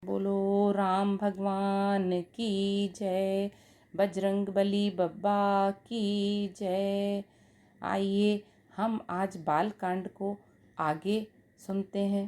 बोलो राम भगवान की जय, बजरंग बली बब्बा की जय। आइए हम आज बाल कांड को आगे सुनते हैं।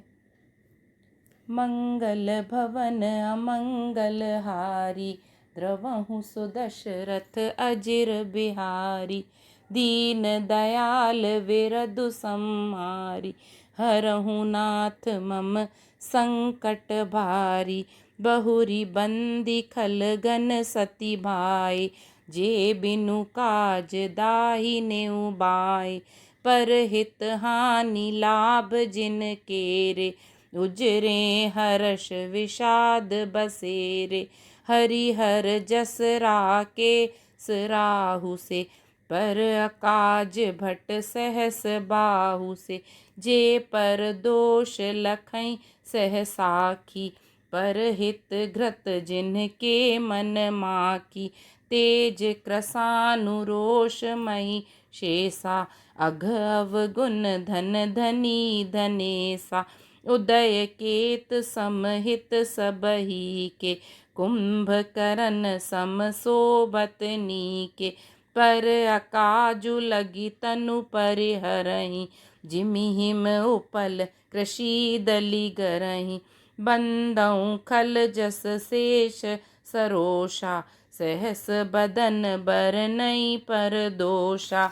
मंगल भवन अमंगल हारी, द्रवहु सुदशरथ अजिर बिहारी। दीन दयाल विरधु संहारी, हरहु नाथ मम संकट भारी। बहुरी बंदी खलगन सती भाई, जे बिनु काज दाहि नेउ बाई। पर हित हानि लाभ जिन केरे, उजरे हर्ष विषाद बसेरे। हरिहर जस राके सराहु से, पर अकाज भट सहस बाहु से। जे पर दोष लखई सह साखी, पर हित घृत जिनके मन माकी। तेज क्रसानु रोष मही शेषा, अघ अवगुण धन धनी धनेसा। उदय केत समहित सबही के, कुंभकर्ण सम सोबत नीके। पर अकाजु लगी तनु परिहरहि, जिमि हिम उपल कृषि दलि गरहि। बंदउ खल जस शेष सरोषा, सहस बदन बरनई पर दोषा।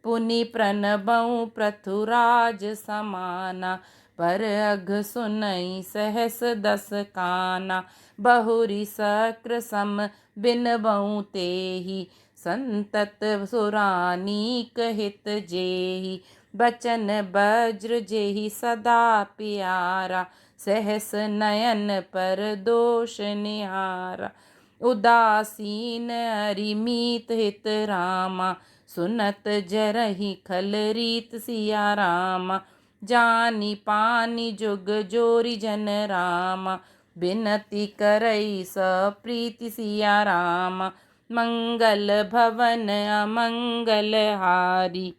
पुनि प्रणबउ पृथुराज समाना, पर अघ सुनई सहस दस काना। बहुरी सक्र सम बिनबउ तेहि, संतत सुरानीक हित जेहि। बचन वज्र जेहि सदा प्यारा, सहस नयन पर दोष निहारा। उदासीन अरिमीत हित रामा, सुनत जरहि खल रीत सिया रामा। जानी पानी जुग जोरी जन रामा, बिनती करई सप्रीति सिया रामा। मंगल भवन अमंगल हारी,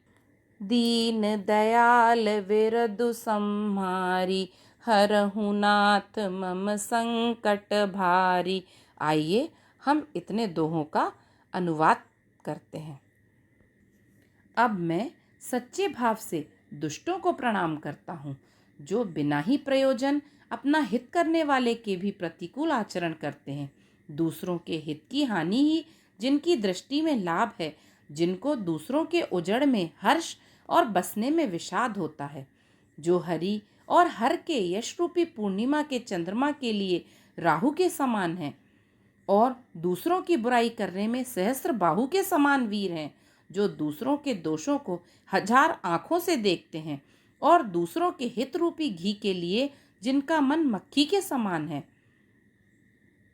दीन दयाल विरधु संहारी। हरहु नाथ मम संकट भारी। आइए हम इतने दोहों का अनुवाद करते हैं। अब मैं सच्चे भाव से दुष्टों को प्रणाम करता हूँ, जो बिना ही प्रयोजन अपना हित करने वाले के भी प्रतिकूल आचरण करते हैं। दूसरों के हित की हानि ही जिनकी दृष्टि में लाभ है, जिनको दूसरों के उजड़ में हर्ष और बसने में विषाद होता है। जो हरि और हर के यश रूपी पूर्णिमा के चंद्रमा के लिए राहु के समान है, और दूसरों की बुराई करने में सहस्त्र बाहु के समान वीर हैं। जो दूसरों के दोषों को हजार आंखों से देखते हैं, और दूसरों के हित रूपी घी के लिए जिनका मन मक्खी के समान है।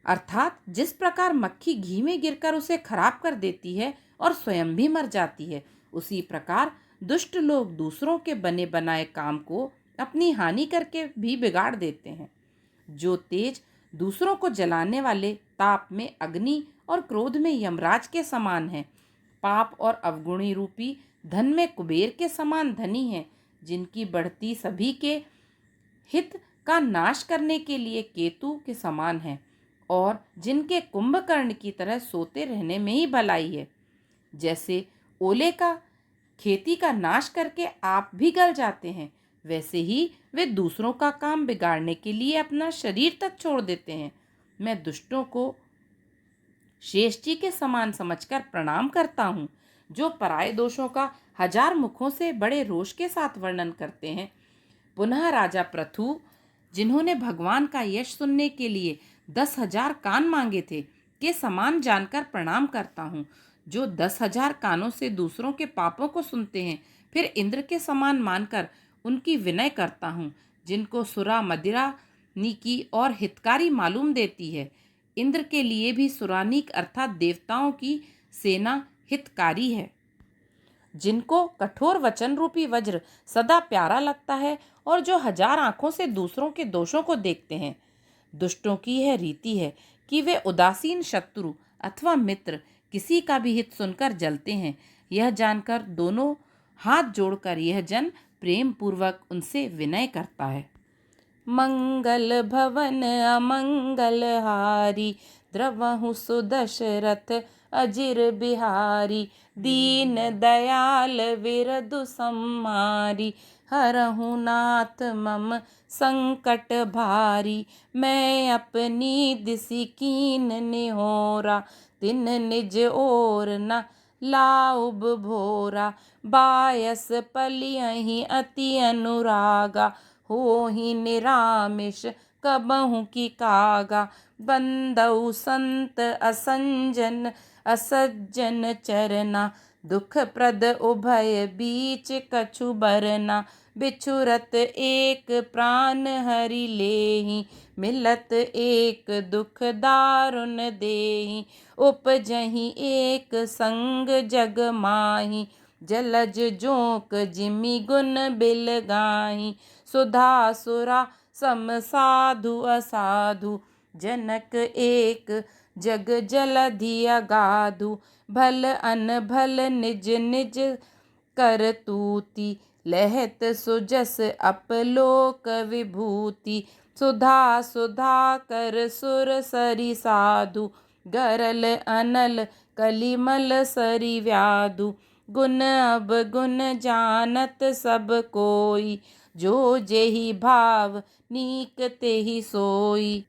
अर्थात जिस प्रकार मक्खी घी में गिरकर उसे खराब कर देती है और स्वयं भी मर जाती है, उसी प्रकार दुष्ट लोग दूसरों के बने बनाए काम को अपनी हानि करके भी बिगाड़ देते हैं। जो तेज दूसरों को जलाने वाले ताप में अग्नि और क्रोध में यमराज के समान है। पाप और अवगुणी रूपी धन में कुबेर के समान धनी है। जिनकी बढ़ती सभी के हित का नाश करने के लिए केतु के समान है, और जिनके कुंभकर्ण की तरह सोते रहने में ही भलाई है। जैसे ओले का खेती का नाश करके आप भी गल जाते हैं, वैसे ही वे दूसरों का काम बिगाड़ने के लिए अपना शरीर तक छोड़ देते हैं। मैं दुष्टों को शेष जी के समान समझकर प्रणाम करता हूँ, जो पराये दोषों का हजार मुखों से बड़े रोष के साथ वर्णन करते हैं। पुनः राजा पृथु, जिन्होंने भगवान का यश सुनने के लिए 10,000 कान मांगे थे, के समान जानकर प्रणाम करता हूँ। जो 10,000 कानों से दूसरों के पापों को सुनते हैं, फिर इंद्र के समान मानकर उनकी विनय करता हूँ। जिनको सुरा मदिरा नीकी और हितकारी मालूम देती है, इंद्र के लिए भी सुरानीक अर्थात देवताओं की सेना हितकारी है। जिनको कठोर वचन रूपी वज्र सदा प्यारा लगता है, और जो हजार आंखों से दूसरों के दोषों को देखते हैं। दुष्टों की यह रीति है कि वे उदासीन शत्रु अथवा मित्र किसी का भी हित सुनकर जलते हैं। यह जानकर दोनों हाथ जोड़कर यह जन प्रेम पूर्वक उनसे विनय करता है। मंगल भवन अमंगल हारी, द्रवहु सुदशरथ अजिर बिहारी। दीन दयाल विरधु सम्हारी, हरहु नाथ मम संकट भारी। मैं अपनी दिसि कीन निहोरा, तिन निज ओर न लाउब भोरा। बायस पलियहि अति अनुरागा, होहि निरामिष कबहु की कागा। बंदउ संत असंजन असज्जन चरना, दुख प्रद उभय बीच कछु बरना। बिछुरत एक प्राण हरि लेहि, मिलत एक दुख दारुण देहि। उपजहि एक संग जग माहि, जलज जोक जिमि गुण बिल गाहि। सुधा सुरा सम साधु असाधु, जनक एक जग जलधि अगाधु। भल अनभल निज निज करतूति, लहत सुजस अपलोक विभूति। सुधा सुधा कर सुर सरि साधु, गरल अनल कलिमल सरि व्याधु। गुण अब गुण जानत सब कोई, जो जेहि भाव नीक तेहि सोई।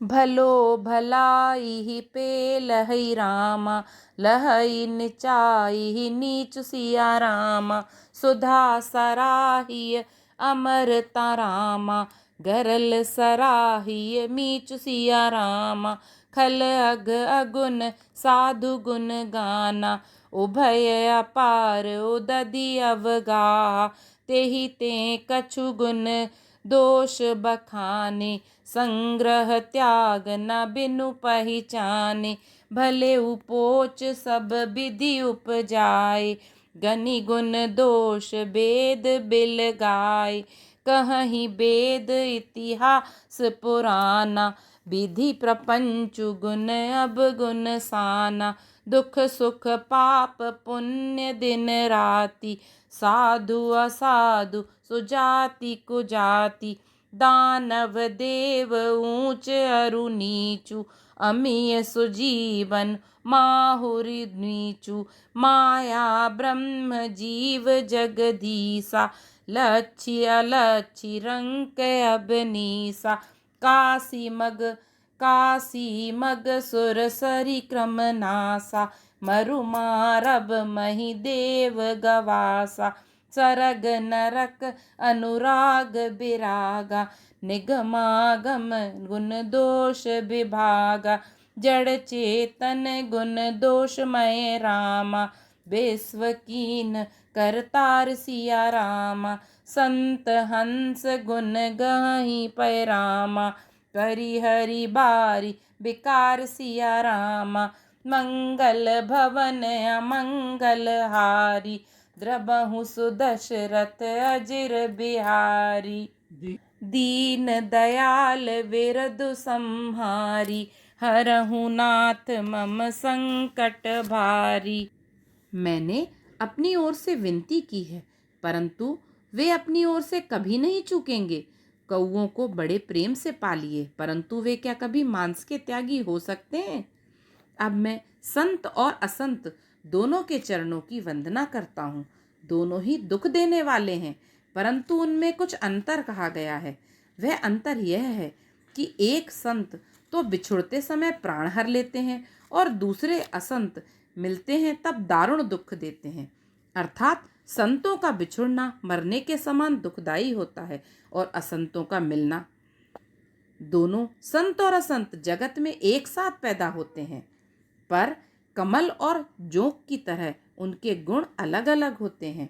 भलो भलाई पेलहि रामा, लहई निचाई नीच सिया रामा। सुधा सराहिय अमरता रामा, गरल सराहिय मीच सिया रामा। खल अग अगुन साधु गुण गाना, उभय अपार उदधि अवगाहा। तेहि ते कछु गुण दोष बखाने, संग्रह त्याग न बिनु पहिचाने। भले उपोच सब विधि उपजाए, गनि गुण दोष वेद बिल गाय। कहहि वेद इतिहास पुराना, विधि प्रपंचु गुण अब गुण साना। दुख सुख पाप पुण्य दिन राति, साधु असाधु सुजाति कुजाति। दानव देव ऊंच अरु नीचु, अमीय सुजीवन माहुरि नीचु। माया ब्रह्म जीव जगदीसा, लच्छी अलच्छी रंक अबनीसा। काशी मग सुर सरि क्रम नासा, मरु मारब मही देव गवासा। सरग नरक अनुराग बिरागा, निगमागम गुण दोष विभागा। जड़ चेतन गुण दोषमय रामा, विश्व कीन करतार सिया रामा। संत हंस गुण गहि पै रामा, करि हरि बारी बिकार सिया रामा। मंगल भवन अमंगल हारी, द्रबहु सुदशरथ अजिर बिहारी। दीन दयाल विरधु सम्हारी, हरहु नाथ मम संकट भारी। मैंने अपनी ओर से विनती की है, परंतु वे अपनी ओर से कभी नहीं चूकेंगे। कौओं को बड़े प्रेम से पालिए, परंतु वे क्या कभी मांस के त्यागी हो सकते हैं। अब मैं संत और असंत दोनों के चरणों की वंदना करता हूँ। दोनों ही दुख देने वाले हैं, परंतु उनमें कुछ अंतर कहा गया है। वह अंतर यह है कि एक संत तो बिछुड़ते समय प्राण हर लेते हैं और दूसरे असंत मिलते हैं तब दारुण दुख देते हैं। अर्थात संतों का बिछुड़ना मरने के समान दुखदायी होता है और असंतों का मिलना। दोनों संत और असंत जगत में एक साथ पैदा होते हैं, पर कमल और जोंक की तरह उनके गुण अलग अलग होते हैं।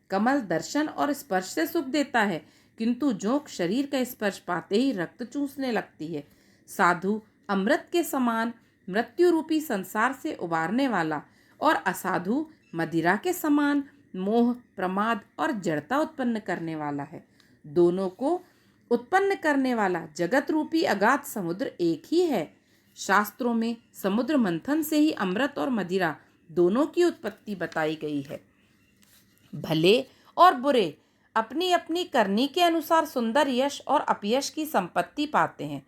कमल दर्शन और स्पर्श से सुख देता है, किंतु जोंक शरीर का स्पर्श पाते ही रक्त चूसने लगती है। साधु अमृत के समान मृत्यु रूपी संसार से उबारने वाला और असाधु मदिरा के समान मोह प्रमाद और जड़ता उत्पन्न करने वाला है। दोनों को उत्पन्न करने वाला जगत रूपी अगाध समुद्र एक ही है। शास्त्रों में समुद्र मंथन से ही अमृत और मदिरा दोनों की उत्पत्ति बताई गई है। भले और बुरे अपनी अपनी करनी के अनुसार सुंदर यश और अपयश की संपत्ति पाते हैं।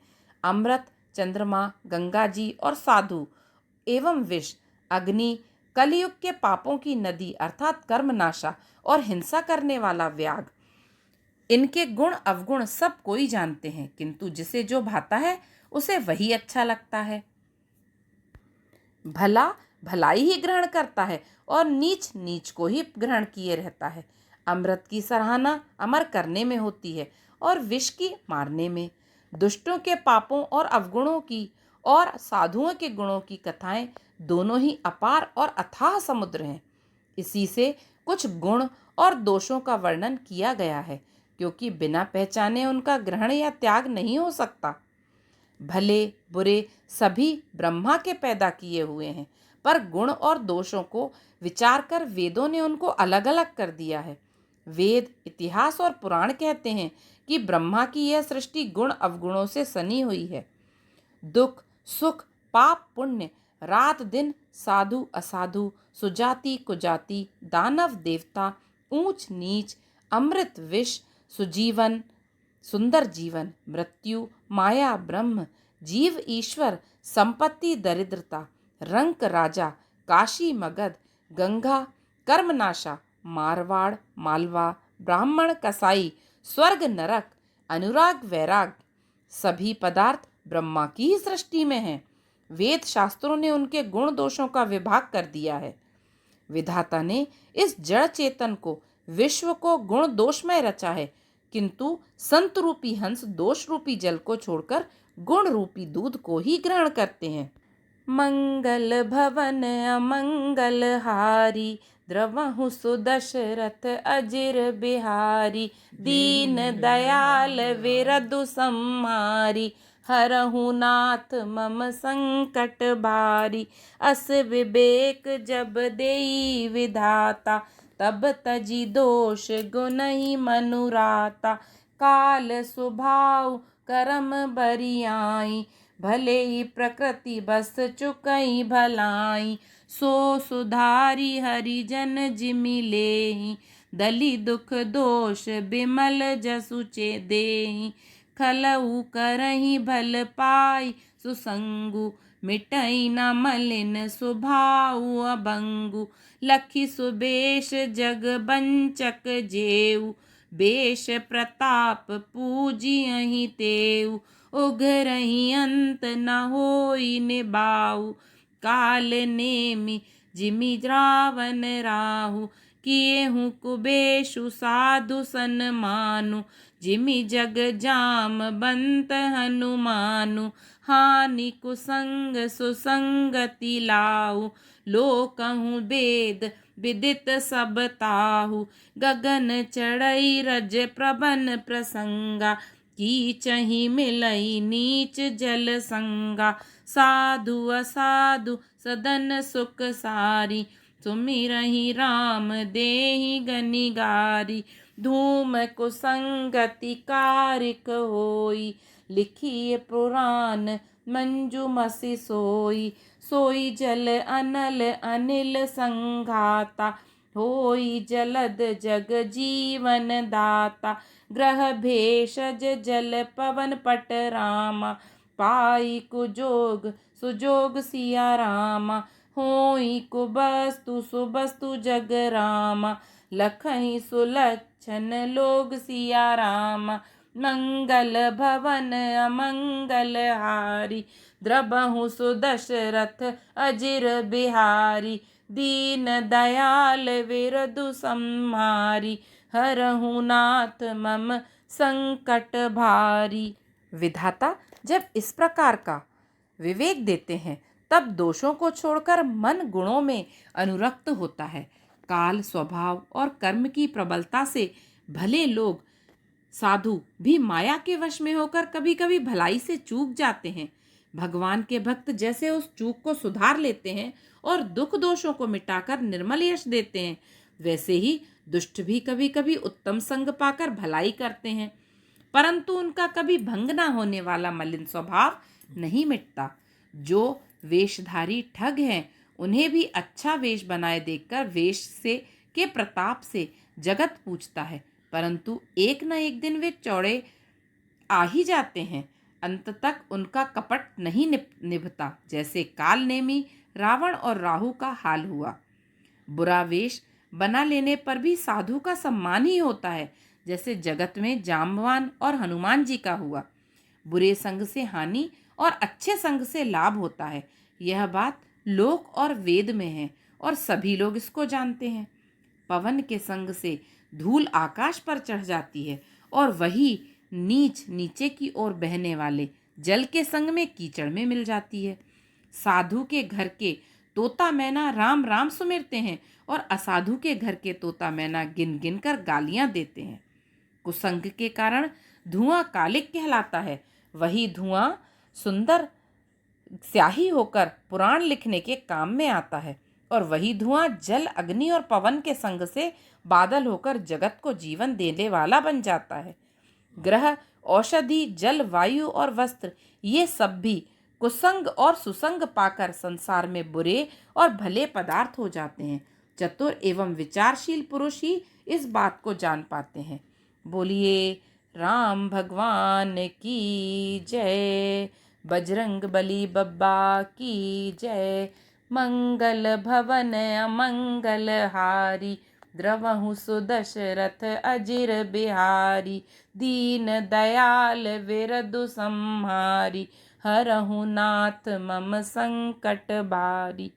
अमृत, चंद्रमा, गंगा जी और साधु एवं विष, अग्नि, कलयुग के पापों की नदी अर्थात कर्मनाशा और हिंसा करने वाला व्याग, इनके गुण अवगुण सब कोई जानते हैं, किंतु जिसे जो भाता है उसे वही अच्छा लगता है। भला भलाई ही ग्रहण करता है और नीच नीच को ही ग्रहण किए रहता है। अमृत की सराहना अमर करने में होती है और विष की मारने में। दुष्टों के पापों और अवगुणों की और साधुओं के गुणों की कथाएं दोनों ही अपार और अथाह समुद्र हैं। इसी से कुछ गुण और दोषों का वर्णन किया गया है, क्योंकि बिना पहचाने उनका ग्रहण या त्याग नहीं हो सकता। भले बुरे सभी ब्रह्मा के पैदा किए हुए हैं, पर गुण और दोषों को विचार कर वेदों ने उनको अलग अलग कर दिया है। वेद, इतिहास और पुराण कहते हैं कि ब्रह्मा की यह सृष्टि गुण अवगुणों से सनी हुई है। दुख सुख, पाप पुण्य, रात दिन, साधु असाधु, सुजाति कुजाति, दानव देवता, ऊंच नीच, अमृत विष, सुजीवन सुंदर जीवन, मृत्यु माया ब्रह्म, जीव ईश्वर, संपत्ति दरिद्रता, रंक राजा, काशी मगध, गंगा कर्मनाशा, मारवाड़ मालवा, ब्राह्मण कसाई, स्वर्ग नरक, अनुराग वैराग, सभी पदार्थ ब्रह्मा की ही सृष्टि में हैं। वेद शास्त्रों ने उनके गुण दोषों का विभाग कर दिया है। विधाता ने इस जड़ चेतन को, विश्व को गुण दोषमय रचा है, किंतु संत रूपी हंस दोष रूपी जल को छोड़कर गुण रूपी दूध को ही ग्रहण करते हैं। मंगल भवन अमंगल हारी, द्रवहु सुदशरथ अजिर बिहारी, दीन दयाल विरधु संहारी, हरहु नाथ मम संकट भारी, अस विवेक जब देई विधाता, तब तजी दोष गुनहि मनुराता, काल स्वभाव करम बरियाई, भले ही प्रकृति बस चुकई भलाई, सो सुधारी हरिजन जिमि लेहि, दली दुख दोष बिमल जसुचे देहि, खलऊ करहि भल पाई सुसंगु, मिटई न मलिन स्वभाव अबंगु, लखी सुबेश जग बंचक जेऊ, बेश प्रताप पूजियहि तेऊ, उघरहि अंत न होई निबाऊ, काल नेमि जिमि रावण राहु, किएहु कुबेशु साधु सन्मानु, जिमि जग जाम बंत हनुमानु, हानि कुसंग सुसंगति लाऊ, लोकहु वेद विदित सब ताहु, गगन चढ़ई रज प्रबन प्रसंगा, कीचहि मिलई नीच जल संगा, साधु असाधु सदन सुख सारी, सुमिरहि राम देहि गनिगारी, धूम कुसंगति कारिक होई, लिखिए पुराण मंजुमसि सोई, सोई जल अनल अनिल संघाता, होई जलद जग जीवन दाता, ग्रह भेषज जल पवन पट रामा, पाई कुजोग सुजोग सिया रामा, होई कुबस्तु सुबस्तु जग रामा, लखहि सुलक्षण लोग सिया रामा, मंगल भवन अमंगल हारी, द्रबहु सुदशरथ अजिर बिहारी, दीन दयाल विरधु संहारी, हरहु नाथ मम संकट भारी। विधाता जब इस प्रकार का विवेक देते हैं, तब दोषों को छोड़कर मन गुणों में अनुरक्त होता है। काल, स्वभाव और कर्म की प्रबलता से भले लोग, साधु भी माया के वश में होकर कभी कभी भलाई से चूक जाते हैं। भगवान के भक्त जैसे उस चूक को सुधार लेते हैं और दुख दोषों को मिटाकर निर्मल यश देते हैं, वैसे ही दुष्ट भी कभी कभी उत्तम संग पाकर भलाई करते हैं, परंतु उनका कभी भंग ना होने वाला मलिन स्वभाव नहीं मिटता। जो वेशधारी ठग हैं, उन्हें भी अच्छा वेश बनाए देखकर वेश से के प्रताप से जगत पूछता है, परंतु एक न एक दिन वे चौड़े आ ही जाते हैं। अंत तक उनका कपट नहीं निभता, जैसे काल नेमी रावण और राहु का हाल हुआ। बुरा वेश बना लेने पर भी साधु का सम्मान ही होता है, जैसे जगत में जाम्बवान और हनुमान जी का हुआ। बुरे संग से हानि और अच्छे संग से लाभ होता है, यह बात लोक और वेद में है और सभी लोग इसको जानते हैं। पवन के संग से धूल आकाश पर चढ़ जाती है और वही नीच नीचे की ओर बहने वाले जल के संग में कीचड़ में मिल जाती है। साधु के घर के तोता मैना राम राम सुमिरते हैं और असाधु के घर के तोता मैना गिन गिन कर गालियां देते हैं। कुसंग के कारण धुआं कालिक कहलाता है, वही धुआं सुंदर स्याही होकर पुराण लिखने के काम में आता है और वही धुआं जल अग्नि और पवन के संग से बादल होकर जगत को जीवन देने वाला बन जाता है। ग्रह, औषधि, जल, वायु और वस्त्र, ये सब भी कुसंग और सुसंग पाकर संसार में बुरे और भले पदार्थ हो जाते हैं। चतुर एवं विचारशील पुरुष ही इस बात को जान पाते हैं। बोलिए राम भगवान की जय। बजरंग बली बब्बा की जय। मंगल भवन अमंगल हारी, द्रवहु सुदशरथ अजिर बिहारी। दीन दयाल विरदु संहारी, हरहु नाथ मम संकट बारी।